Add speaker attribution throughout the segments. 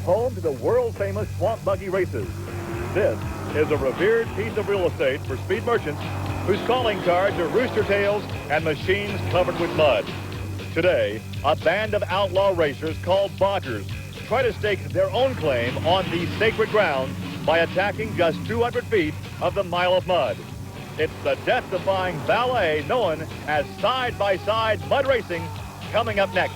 Speaker 1: home to the world-famous Swamp Buggy races. This is a revered piece of real estate for speed merchants whose calling cards are rooster tails and machines covered with mud. Today, a band of outlaw racers called Botkins try to stake their own claim on the sacred ground by attacking just 200 feet of the Mile of Mud. It's the death-defying ballet known as side-by-side mud racing coming up next.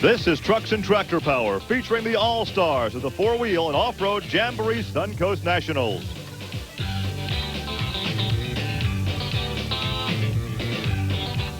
Speaker 1: This is Trucks and Tractor Power, featuring the all-stars of the four-wheel and off-road Jamboree Suncoast Nationals.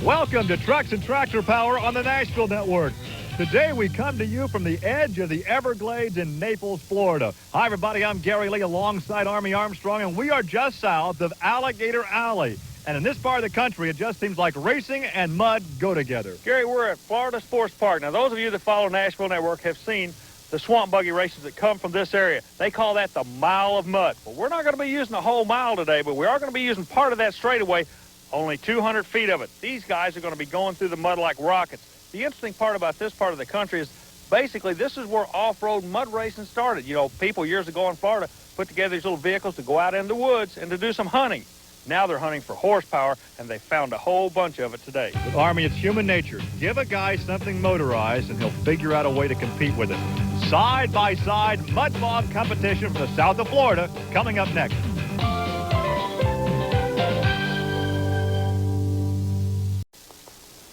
Speaker 1: Welcome to Trucks and Tractor Power on the Nashville Network. Today we come to you from the edge of the Everglades in Naples, Florida. Hi, everybody. I'm Gary Lee alongside Army Armstrong, and we are just south of Alligator Alley. And in this part of the country, it just seems like racing and mud go together.
Speaker 2: Gary, we're at Florida Sports Park. Now, those of you that follow Nashville Network have seen the swamp buggy races that come from this area. They call that the Mile of Mud. Well, we're not going to be using the whole mile today, but we are going to be using part of that straightaway, only 200 feet of it. These guys are going to be going through the mud like rockets. The interesting part about this part of the country is basically this is where off-road mud racing started. You know, people years ago in Florida put together these little vehicles to go out in the woods and to do some hunting. Now they're hunting for horsepower, and they found a whole bunch of it today.
Speaker 1: With Army, it's human nature. Give a guy something motorized, and he'll figure out a way to compete with it. Side-by-side mud bog competition from the south of Florida coming up next.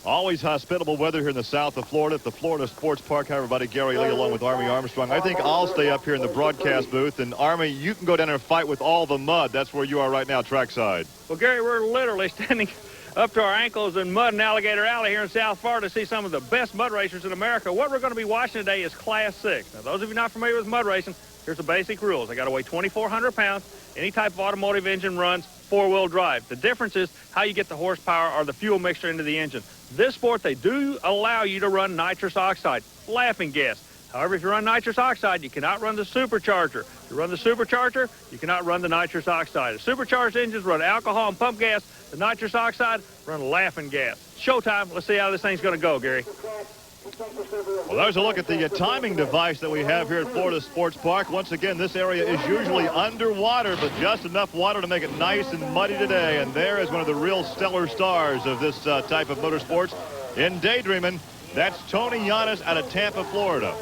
Speaker 1: Always hospitable weather here in the south of Florida at the Florida Sports Park. Hi, everybody. Gary Lee along with Army Armstrong. I think I'll stay up here in the broadcast booth. And, Army, you can go down there and fight with all the mud. That's where you are right now, trackside.
Speaker 2: Well, Gary, we're literally standing up to our ankles in mud in Alligator Alley here in South Florida to see some of the best mud racers in America. What we're going to be watching today is Class 6. Now, those of you not familiar with mud racing, here's the basic rules. They got to weigh 2,400 pounds. Any type of automotive engine runs four-wheel drive. The difference is how you get the horsepower or the fuel mixture into the engine. This sport, they do allow you to run nitrous oxide, laughing gas. However, if you run nitrous oxide, you cannot run the supercharger. If you run the supercharger, you cannot run the nitrous oxide. The supercharged engines run alcohol and pump gas. The nitrous oxide run laughing gas. Showtime. Let's see how this thing's going to go, Gary.
Speaker 1: Well, there's a look at the timing device that we have here at Florida Sports Park. Once again, this area is usually underwater, but just enough water to make it nice and muddy today. And there is one of the real stellar stars of this type of motorsports in daydreaming. That's Tony Giannis out of Tampa, Florida.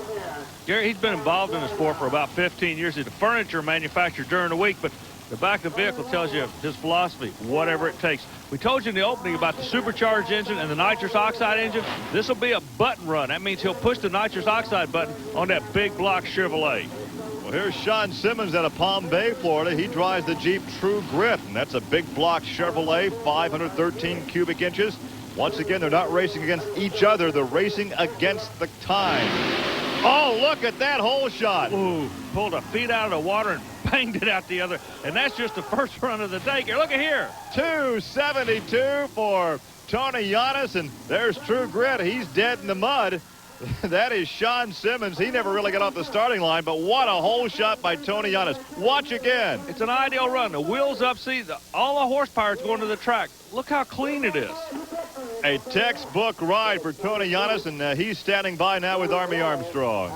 Speaker 2: Gary, he's been involved in the sport for about 15 years. He's a furniture manufacturer during the week, but the back of the vehicle tells you his philosophy, whatever it takes. We told you in the opening about the supercharged engine and the nitrous oxide engine. This will be a button run. That means he'll push the nitrous oxide button on that big block Chevrolet.
Speaker 1: Well, here's Sean Simmons out of Palm Bay, Florida. He drives the Jeep True Grit, and that's a big block Chevrolet, 513 cubic inches. Once again, they're not racing against each other. They're racing against the time. Oh, look at that hole shot.
Speaker 2: Ooh, pulled a feet out of the water and banged it out the other. And that's just the first run of the day. Here, look at here.
Speaker 1: 272 for Tony Giannis, and there's True Grit. He's dead in the mud. That is Sean Simmons. He never really got off the starting line, but what a hole shot by Tony Giannis. Watch again.
Speaker 2: It's an ideal run. The wheels up, see, all the horsepower is going to the track. Look how clean it is.
Speaker 1: A textbook ride for Tony Giannis, and he's standing by now with Army Armstrong.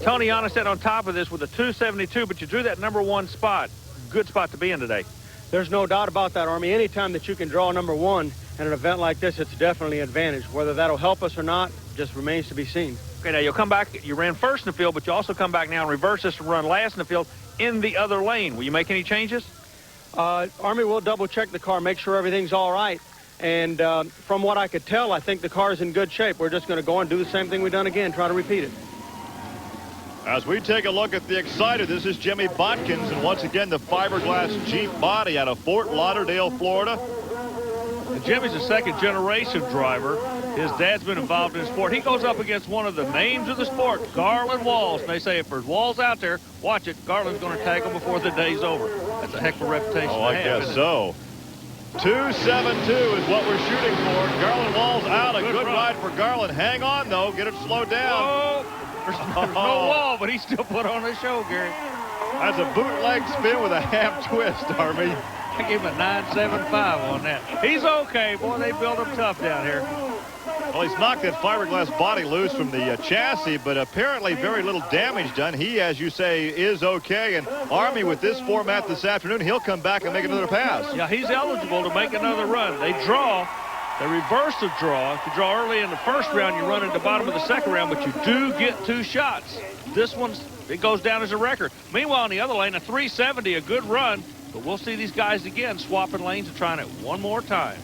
Speaker 2: Tony Giannis sat on top of this with a 272, but you drew that number one spot. Good spot to be in today.
Speaker 3: There's no doubt about that, Army. Anytime that you can draw number one in an event like this, it's definitely an advantage. Whether that'll help us or not just remains to be seen.
Speaker 2: Okay, now you'll come back. You ran first in the field, but you also come back now and reverse this and run last in the field in the other lane. Will you make any changes?
Speaker 3: Army will double-check the car, make sure everything's all right. And from what I could tell, I think the car is in good shape. We're just going to go and do the same thing we've done again, try to repeat it.
Speaker 1: As we take a look at the Exciter, this is Jimmy Botkins, and once again, the fiberglass Jeep body out of Fort Lauderdale, Florida.
Speaker 2: And Jimmy's a second-generation driver. His dad's been involved in the sport. He goes up against one of the names of the sport, Garland Walls. And they say if there's Walls out there, watch it, Garland's going to tag him before the day's over. That's a heck of a reputation to have.
Speaker 1: I guess so. 272 is what we're shooting for. Garland Walls out. A good ride for Garland. Hang on, though. Get it slowed down.
Speaker 2: Whoa. There's no wall, but he still put on a show, Gary.
Speaker 1: That's a bootleg spin with a half twist, Army.
Speaker 2: I give him a 975 on that. He's okay. Boy, they build him tough down here.
Speaker 1: Well, he's knocked that fiberglass body loose from the chassis, but apparently very little damage done. He, as you say, is okay. And Army, with this format this afternoon, he'll come back and make another pass.
Speaker 2: Yeah, he's eligible to make another run. They draw. They reverse the draw. If you draw early in the first round, you run at the bottom of the second round, but you do get 2 shots. This one's, it goes down as a record. Meanwhile, in the other lane, a 370, a good run, but we'll see these guys again swapping lanes and trying it one more time.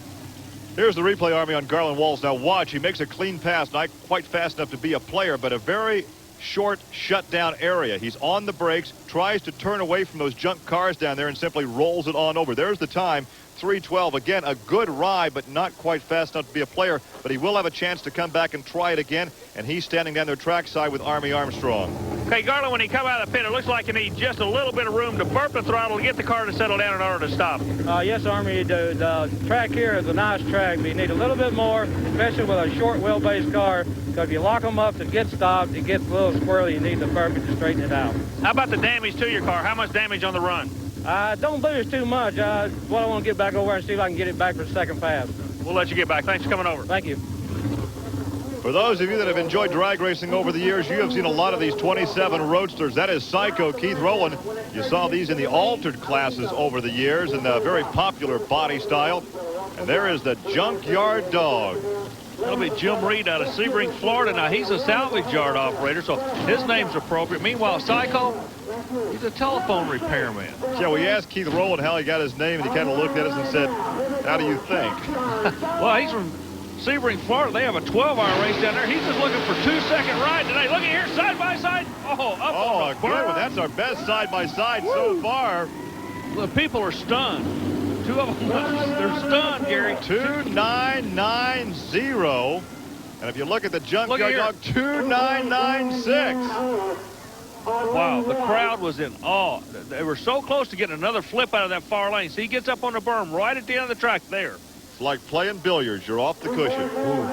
Speaker 1: Here's the replay, Army, on Garland Walls. Now watch, he makes a clean pass, not quite fast enough to be a player, but a very short shutdown area. He's on the brakes, tries to turn away from those junk cars down there and simply rolls it on over. There's the time, 3:12. Again, a good ride, but not quite fast enough to be a player, but he will have a chance to come back and try it again, and he's standing down their trackside with Army Armstrong.
Speaker 2: Okay, Garland, when he come out of the pit, it looks like you need just a little bit of room to burp the throttle to get the car to settle down in order to stop.
Speaker 3: Yes, Army, you do. The track here is a nice track, but you need a little bit more, especially with a short wheelbase car, because if you lock them up to get stopped, it gets a little squirrely. You need the burp to straighten it out.
Speaker 2: How about the damage to your car? How much damage on the run?
Speaker 3: Don't lose too much. What I want to get back over and see if I can get it back for the second pass.
Speaker 2: We'll let you get back. Thanks for coming over.
Speaker 3: Thank you.
Speaker 1: For those of you that have enjoyed drag racing over the years, you have seen a lot of these 27 Roadsters. That is Psycho Keith Rowland. You saw these in the altered classes over the years in a very popular body style. And there is the Junkyard Dog.
Speaker 2: That'll be Jim Reed out of Sebring, Florida. Now, he's a salvage yard operator, so his name's appropriate. Meanwhile, Psycho, he's a telephone repairman.
Speaker 1: Yeah, we asked Keith Rowland how he got his name, and he kind of looked at us and said, how do you think?
Speaker 2: Well, he's from Sebring, Florida. They have a 12-hour race down there. He's just looking for 2-second ride today. Look at here, side by side. Oh, up on the
Speaker 1: good one. That's our best side-by-side so far.
Speaker 2: The people are stunned. 2 of them, they're stunned, Gary.
Speaker 1: 2990. And if you look at the Junkyard Dog, 2996.
Speaker 2: Wow, the crowd was in awe. They were so close to getting another flip out of that far lane. See, he gets up on the berm right at the end of the track there.
Speaker 1: It's like playing billiards. You're off the cushion.
Speaker 2: Ooh.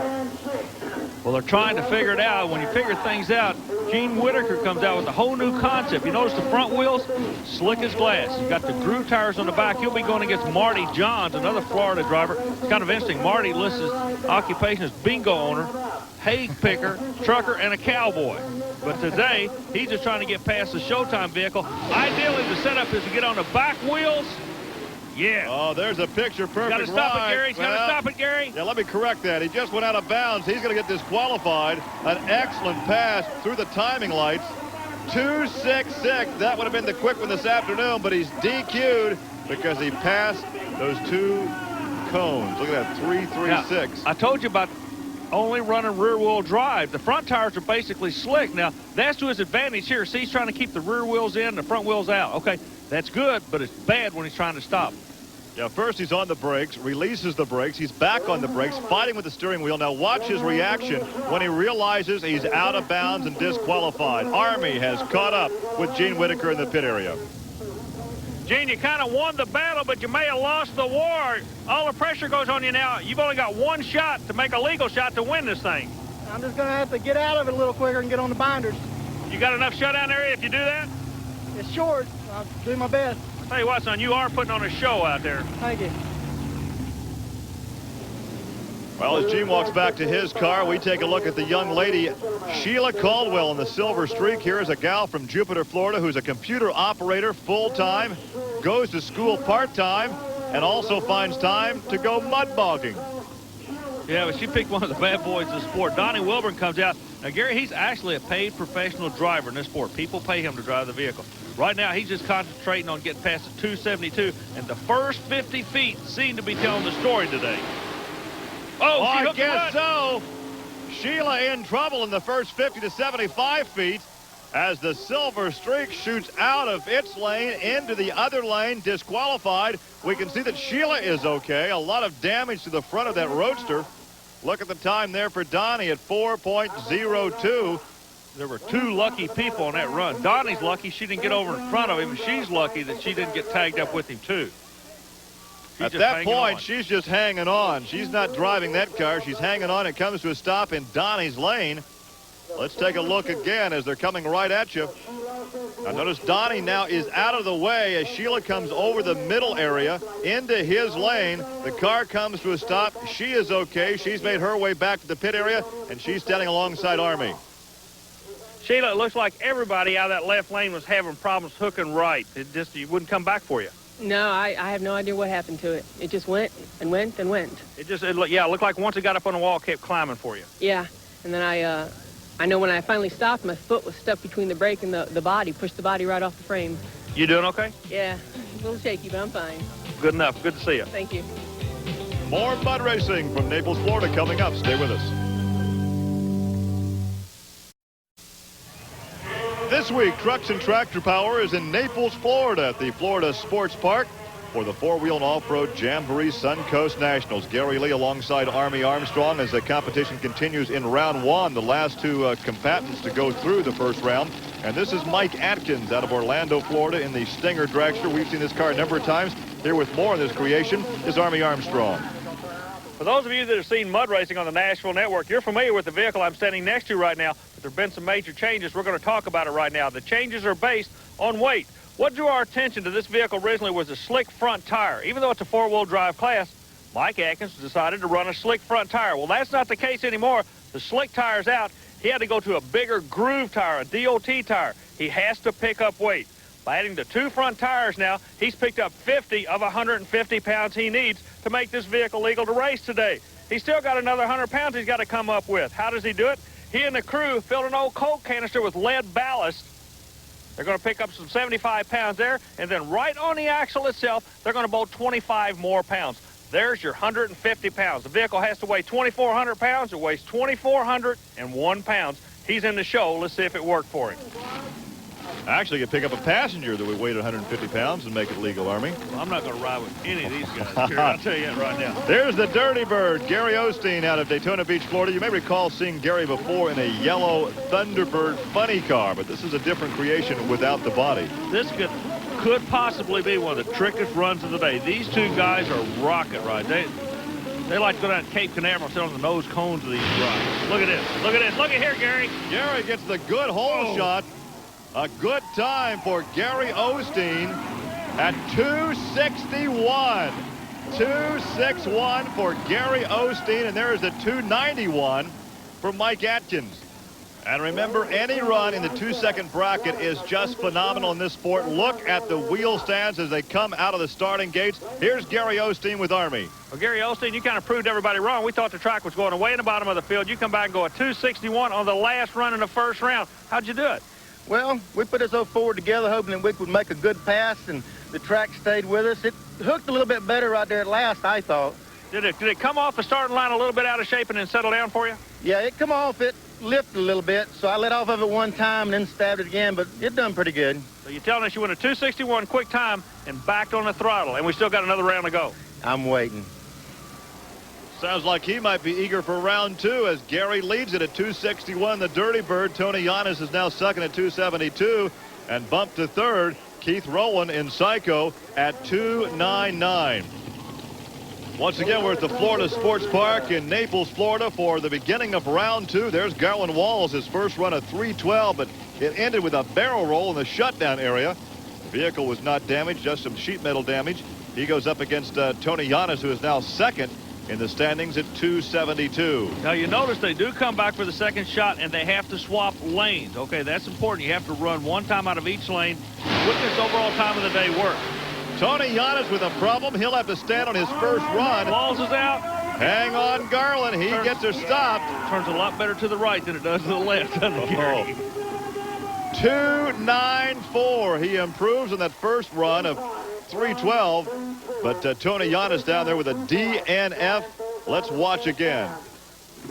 Speaker 2: Well, they're trying to figure it out. When you figure things out, Gene Whitaker comes out with a whole new concept. You notice the front wheels, slick as glass. He's got the groove tires on the back. He'll be going against Marty Johns, another Florida driver. It's kind of interesting. Marty lists his occupation as bingo owner, hay picker, trucker, and a cowboy. But today, he's just trying to get past the Showtime vehicle. Ideally, the setup is to get on the back wheels. Yeah.
Speaker 1: Oh, there's a picture-perfect ride.
Speaker 2: Got to stop it, Gary. He's got to stop it, Gary.
Speaker 1: Yeah, let me correct that. He just went out of bounds. He's going to get disqualified. An excellent pass through the timing lights. 266. That would have been the quick one this afternoon, but he's DQ'd because he passed those 2 cones. Look at that, 336.
Speaker 2: Now, I told you about only running rear-wheel drive. The front tires are basically slick. Now, that's to his advantage here. See, he's trying to keep the rear wheels in, the front wheels out. Okay, that's good, but it's bad when he's trying to stop.
Speaker 1: Yeah, first he's on the brakes, releases the brakes. He's back on the brakes, fighting with the steering wheel. Now watch his reaction when he realizes he's out of bounds and disqualified. Army has caught up with Gene Whitaker in the pit area.
Speaker 2: Gene, you kind of won the battle, but you may have lost the war. All the pressure goes on you now. You've only got 1 shot to make a legal shot to win this thing.
Speaker 4: I'm just going to have to get out of it a little quicker and get on the binders.
Speaker 2: You got enough shutdown area if you do that?
Speaker 4: It's short. I'll do my best.
Speaker 2: I'll tell you what, son, you are putting on a show out there.
Speaker 4: Thank you.
Speaker 1: Well, as Gene walks back to his car, we take a look at the young lady, Sheila Caldwell, in the silver streak. Here is a gal from Jupiter, Florida, who's a computer operator full-time, goes to school part-time, and also finds time to go mud bogging.
Speaker 2: Yeah, but she picked one of the bad boys of the sport. Donnie Wilburn comes out. Now, Gary, he's actually a paid professional driver in this sport. People pay him to drive the vehicle. Right now, he's just concentrating on getting past the 272, and the first 50 feet seem to be telling the story today. Oh,
Speaker 1: I guess so. Sheila in trouble in the first 50 to 75 feet as the silver streak shoots out of its lane into the other lane, disqualified. We can see that Sheila is okay. A lot of damage to the front of that Roadster. Look at the time there for Donnie at 4.02.
Speaker 2: There were 2 lucky people on that run. Donnie's lucky she didn't get over in front of him. She's lucky that she didn't get tagged up with him, too.
Speaker 1: At that point, she's just hanging on. She's not driving that car. She's hanging on. It comes to a stop in Donnie's lane. Let's take a look again as they're coming right at you. Now notice Donnie now is out of the way as Sheila comes over the middle area into his lane. The car comes to a stop. She is okay. She's made her way back to the pit area, and she's standing alongside Army.
Speaker 2: Sheila, it looks like everybody out of that left lane was having problems hooking right. It wouldn't come back for you.
Speaker 5: No, I have no idea what happened to it. It just went and went and went.
Speaker 2: It looked like once it got up on the wall, it kept climbing for you.
Speaker 5: Yeah, and then I know when I finally stopped, my foot was stuck between the brake and the body, pushed the body right off the frame.
Speaker 2: You doing okay?
Speaker 5: Yeah, a little shaky, but I'm fine.
Speaker 2: Good enough. Good to see you.
Speaker 5: Thank you.
Speaker 1: More mud racing from Naples, Florida coming up. Stay with us. This week, Trucks and Tractor Power is in Naples, Florida at the Florida Sports Park for the four-wheel and off-road Jamboree Suncoast Nationals. Gary Lee alongside Army Armstrong as the competition continues in round one. The last two combatants to go through the first round. And this is Mike Atkins out of Orlando, Florida in the Stinger dragster. We've seen this car a number of times. Here with more on this creation is Army Armstrong.
Speaker 2: For those of you that have seen mud racing on the Nashville Network, you're familiar with the vehicle I'm standing next to right now. But there have been some major changes. We're going to talk about it right now. The changes are based on weight. What drew our attention to this vehicle originally was a slick front tire. Even though it's a four-wheel drive class, Mike Atkins decided to run a slick front tire. Well, that's not the case anymore. The slick tire's out. He had to go to a bigger groove tire, a DOT tire. He has to pick up weight. By adding the two front tires now, he's picked up 50 of 150 pounds he needs to make this vehicle legal to race today. He's still got another 100 pounds he's got to come up with. How does he do it? He and the crew filled an old Coke canister with lead ballast. They're going to pick up some 75 pounds there, and then right on the axle itself, they're going to bolt 25 more pounds. There's your 150 pounds. The vehicle has to weigh 2,400 pounds. It weighs 2,401 pounds. He's in the show. Let's see if it worked for him.
Speaker 1: Actually, you pick up a passenger that would weigh 150 pounds and make it legal, Army.
Speaker 2: Well, I'm not going to ride with any of these guys here. I'll tell you that right now.
Speaker 1: There's the Dirty Bird, Gary Osteen out of Daytona Beach, Florida. You may recall seeing Gary before in a yellow Thunderbird funny car, but this is a different creation without the body.
Speaker 2: This could possibly be one of the trickiest runs of the day. These two guys are rocket right. They like to go down to Cape Canaveral and sit on the nose cones of these rides. Look at this. Look at this. Look at here, Gary.
Speaker 1: Gary gets the good hole shot. A good time for Gary Osteen at 261. 261 for Gary Osteen, and there is a 291 for Mike Atkins. And remember, any run in the 2-second bracket is just phenomenal in this sport. Look at the wheel stands as they come out of the starting gates. Here's Gary Osteen with Army.
Speaker 2: Well, Gary Osteen, you kind of proved everybody wrong. We thought the track was going away in the bottom of the field. You come back and go at 261 on the last run in the first round. How'd you do it?
Speaker 4: Well, we put us all forward together, hoping that we would make a good pass, and the track stayed with us. It hooked a little bit better right there at last, I thought.
Speaker 2: Did it come off the starting line a little bit out of shape and then settle down for you?
Speaker 4: Yeah, it come off. It lifted a little bit, so I let off of it one time and then stabbed it again, but it done pretty good.
Speaker 2: So you're telling us you went a 261 quick time and backed on the throttle, and we still got another round to go.
Speaker 4: I'm waiting.
Speaker 1: Sounds like he might be eager for round two as Gary leads it at 261. The Dirty Bird, Tony Giannis, is now second at 272 and bumped to third. Keith Rowland in Psycho at 299. Once again, we're at the Florida Sports Park in Naples, Florida for the beginning of round two. There's Garland Walls, his first run of 312, but it ended with a barrel roll in the shutdown area. The vehicle was not damaged, just some sheet metal damage. He goes up against Tony Giannis, who is now second in the standings at 272.
Speaker 2: Now, you notice they do come back for the second shot, and they have to swap lanes. Okay, that's important. You have to run one time out of each lane. Quickest overall time of the day work.
Speaker 1: Tony Giannis with a problem. He'll have to stand on his first run.
Speaker 2: Walls is out.
Speaker 1: Hang on, Garland. He gets her stopped.
Speaker 2: Turns a lot better to the right than it does to the left, doesn't it, Gary?
Speaker 1: 294. He improves on that first run of 312. But Tony Giannis down there with a DNF. Let's watch again.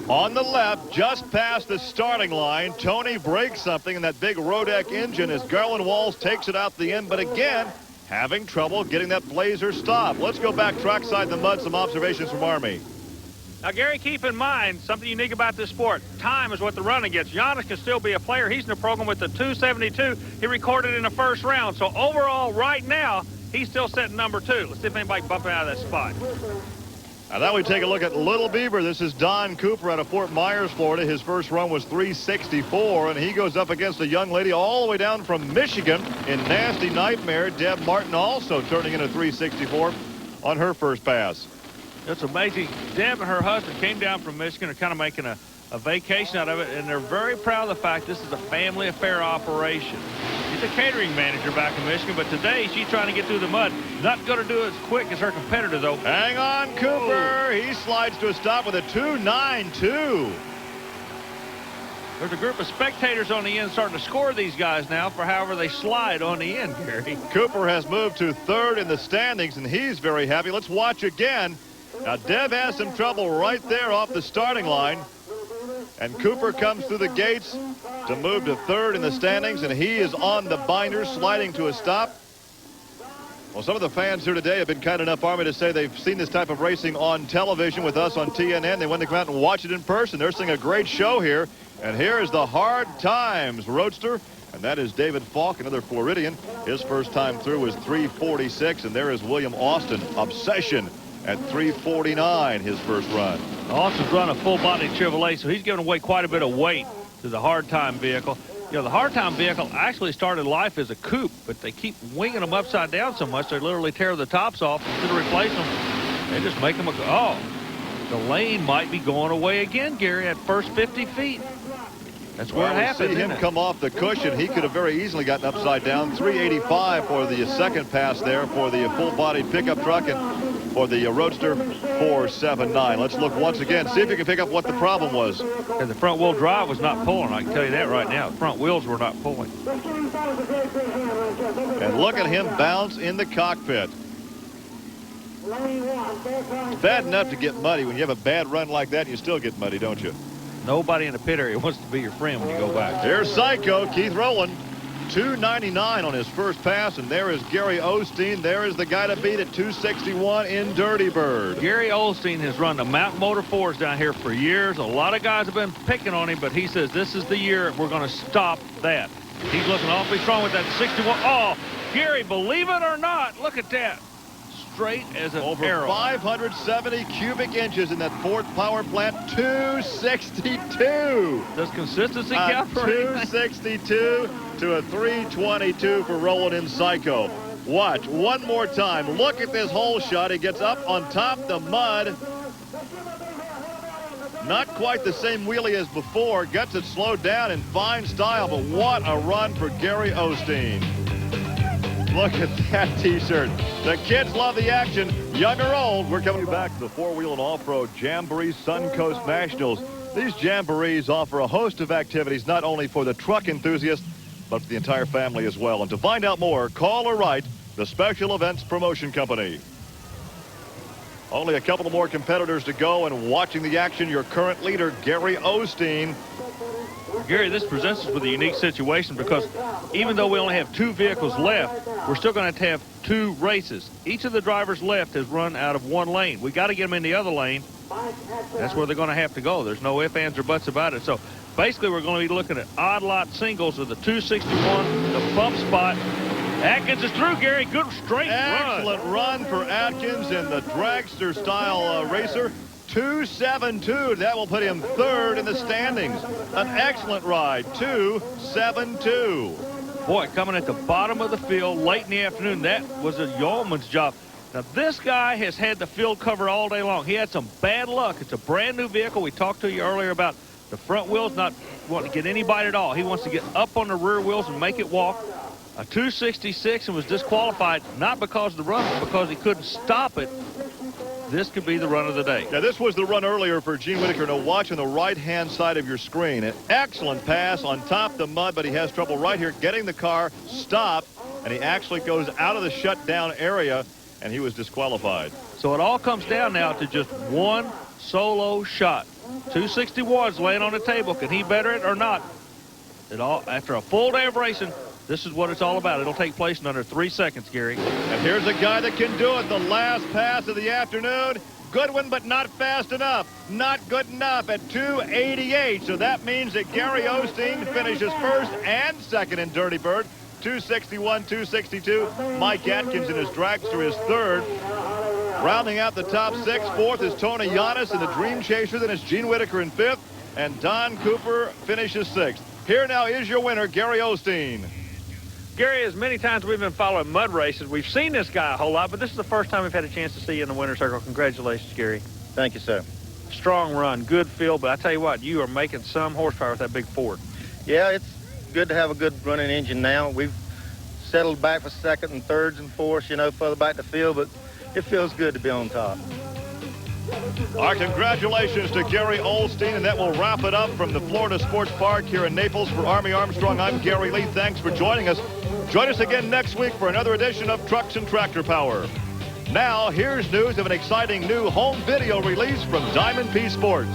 Speaker 1: On the left, just past the starting line, Tony breaks something in that big Rodec engine as Garland Walls takes it out the end. But again, having trouble getting that Blazer stopped. Let's go back trackside in the mud. Some observations from Army.
Speaker 2: Now, Gary, keep in mind something unique about this sport. Time is what the running gets. Giannis can still be a player. He's in the program with the 272 he recorded in the first round. So overall, right now, he's still sitting number two. Let's see if anybody bumping out of that spot.
Speaker 1: And now we take a look at Little Beaver. This is Don Cooper out of Fort Myers, Florida. His first run was 364, and he goes up against a young lady all the way down from Michigan in Nasty Nightmare. Deb Martin also turning in a 364 on her first pass.
Speaker 2: It's amazing. Deb and her husband came down from Michigan. They're kind of making a vacation out of it, and they're very proud of the fact this is a family affair operation. She's a catering manager back in Michigan, but today she's trying to get through the mud. Not going to do it as quick as her competitor, though.
Speaker 1: Hang on, Cooper. He slides to a stop with a 2.92.
Speaker 2: There's a group of spectators on the end starting to score these guys now for however they slide on the end, Gary.
Speaker 1: Cooper has moved to third in the standings, and he's very happy. Let's watch again. Now, Deb has some trouble right there off the starting line. And Cooper comes through the gates to move to third in the standings, and he is on the binder, sliding to a stop. Well, some of the fans here today have been kind enough, Army, to say they've seen this type of racing on television with us on TNN. They wanted to come out and watch it in person. They're seeing a great show here. And here is the Hard Times Roadster, and that is David Falk, another Floridian. His first time through was 346, and there is William Osteen, Obsession, at 349, his first run.
Speaker 2: Austin's run a full-body Chevrolet, so he's giving away quite a bit of weight to the Hard Time vehicle. You know, the Hard Time vehicle actually started life as a coupe, but they keep winging them upside down so much they literally tear the tops off. Instead of replace them, they just make them a... Oh, the lane might be going away again, Gary, at first 50 feet. That's where it happened.
Speaker 1: See him come off the cushion. He could have very easily gotten upside down. 385 for the second pass there for the full-body pickup truck, and for the Roadster 479. Let's look once again. See if you can pick up what the problem was.
Speaker 2: And the front wheel drive was not pulling. I can tell you that right now. The front wheels were not pulling.
Speaker 1: And look at him bounce in the cockpit. It's bad enough to get muddy. When you have a bad run like that, you still get muddy, don't you?
Speaker 2: Nobody in the pit area wants to be your friend when you go back.
Speaker 1: Here's Psycho, Keith Rowland. 299 on his first pass, and there is Gary Osteen. There is the guy to beat at 261 in Dirty Bird.
Speaker 2: Gary Osteen has run the Mountain Motor 4s down here for years. A lot of guys have been picking on him, but he says this is the year we're going to stop that. He's looking awfully strong with that 61. Oh, Gary, believe it or not, look at that. Straight as an
Speaker 1: over
Speaker 2: arrow.
Speaker 1: 570 cubic inches in that fourth power plant. 262.
Speaker 2: Does consistency count for anything?
Speaker 1: 262 to a 322 for Rowland in Psycho. Watch one more time. Look at this hole shot. He gets up on top the mud. Not quite the same wheelie as before. Gets it slowed down in fine style, but what a run for Gary Osteen. Look at that T-shirt. The kids love the action, young or old. We're coming back to the four-wheel and off-road Jamboree Suncoast Nationals. These Jamborees offer a host of activities, not only for the truck enthusiast, but for the entire family as well. And to find out more, call or write the Special Events Promotion Company. Only a couple of more competitors to go, and watching the action, your current leader, Gary Osteen.
Speaker 2: Gary, this presents us with a unique situation because even though we only have two vehicles left, we're still going to have two races. Each of the drivers left has run out of one lane. We got to get them in the other lane. That's where they're going to have to go. There's no ifs, ands, or buts about it. So basically, we're going to be looking at odd lot singles with the 261, the bump spot. Atkins is through, Gary. Good straight run.
Speaker 1: Excellent run for Atkins in the dragster-style racer. 272. That will put him third in the standings. An excellent ride. 272.
Speaker 2: Boy, coming at the bottom of the field late in the afternoon, that was a yeoman's job. Now, this guy has had the field covered all day long. He had some bad luck. It's a brand new vehicle. We talked to you earlier about the front wheels not wanting to get any bite at all. He wants to get up on the rear wheels and make it walk. A 266 and was disqualified, not because of the run, but because he couldn't stop it. This could be the run of the day.
Speaker 1: Yeah, this was the run earlier for Gene Whitaker. Now watch on the right-hand side of your screen. An excellent pass on top of the mud, but he has trouble right here getting the car stopped, and he actually goes out of the shutdown area, and he was disqualified.
Speaker 2: So it all comes down now to just one solo shot. 261's laying on the table. Can he better it or not? It all after a full day of racing. This is what it's all about. It'll take place in under 3 seconds, Gary.
Speaker 1: And here's a guy that can do it. The last pass of the afternoon. Good one, but not fast enough. Not good enough at 288. So that means that Gary Osteen finishes first and second in Dirty Bird. 261, 262. Mike Atkins in his dragster is third. Rounding out the top 6, fourth is Tony Giannis, and the Dream Chaser. Then it's Gene Whitaker in 5th, and Don Cooper finishes 6th. Here now is your winner, Gary Osteen.
Speaker 2: Gary, as many times we've been following mud races, we've seen this guy a whole lot, but this is the first time we've had a chance to see you in the winner's circle. Congratulations, Gary.
Speaker 4: Thank you, sir.
Speaker 2: Strong run, good feel, but I tell you what, you are making some horsepower with that big Ford.
Speaker 4: Yeah, it's good to have a good running engine now. We've settled back for second and thirds and fourths, you know, further back the field, but it feels good to be on top.
Speaker 1: Our congratulations to Gary Osteen, and that will wrap it up from the Florida Sports Park here in Naples. For Army Armstrong, I'm Gary Lee. Thanks for joining us. Join us again next week for another edition of Trucks and Tractor Power. Now, here's news of an exciting new home video release from Diamond P Sports.